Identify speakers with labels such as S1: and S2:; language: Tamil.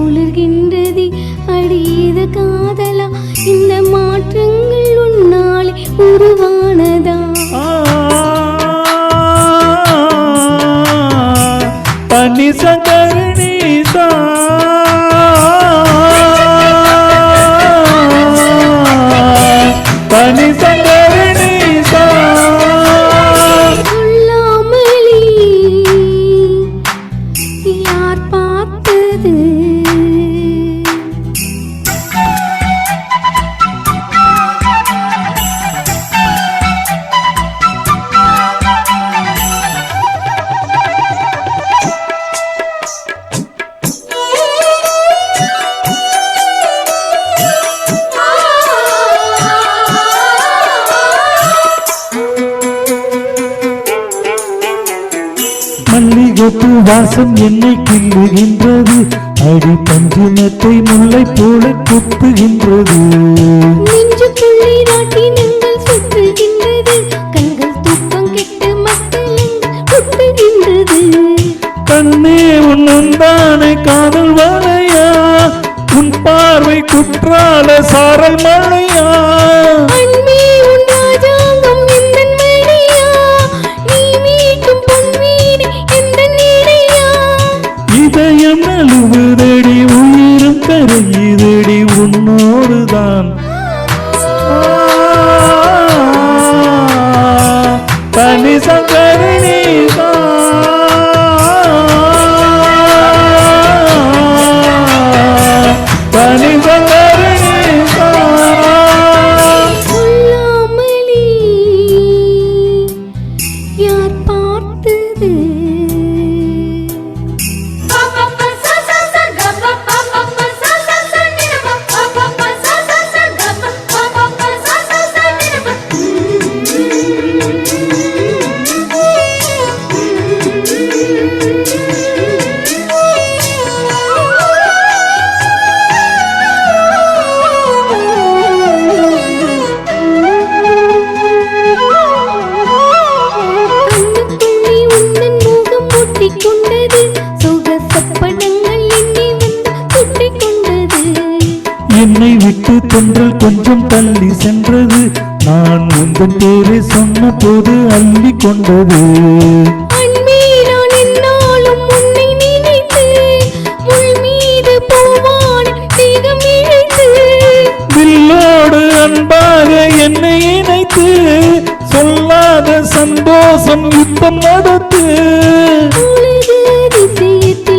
S1: குளிர்கின்றது அடியது காதலா இந்த மாற்றங்கள் உன்னாலே உருவானதா
S2: பனி சங்கரணிதா பனி சங்கரணிதா
S1: சொல்லாமலே யார் பார்த்தது
S2: மல்லிகைப்பூ வாசம் என்னை கிள்ளுகின்றது அடி பஞ்சினத்தை முல்லை போல குத்துகின்றது
S1: நெஞ்சுக்குள்ளே ராட்டினங்கள் சுற்றுகின்றது கண்கள் தூக்கம் கெட்டு மக்கள் குத்துகின்றது
S2: கண்ணே உன்னுந்தானே காதல் வளையா உன் பார்வை குற்றால சாரல் மழையா
S1: அன்பே உன் ராஜாங்கம் எந்தன் மழையா நீ மீட்டும் பொன்வீடு எந்தன் இடையா
S2: இதயம் நழுவுதடி உயிரும் கரையுதடி உன்னோடுதான் பனி சங்கரணிதா பனி சங்கரணிதா
S1: சொல்லாமலே யார் பார்த்தது கண்ணுக்குள்ளே உந்தன் முகம் ஒட்டிக்கொண்டது சுகசப்படங்கள் என்னை வந்து சுட்டிக்கொண்டது
S2: என்னை விட்டு தென்றல் கொஞ்சம் தள்ளி சென்றது நான் உந்தன் பேரை சொன்ன போது அள்ளி கொண்டது
S1: அன்பே நான் என்னாலும் உன்னை நினைத்து முள் மீது பூவான தேகம் இழைத்து
S2: வில்லோடு அன்பாக என்னை இணைத்து சொல்லாத சந்தோஷம் யுத்தம் நடத்து
S1: உலக அதிசயத்தை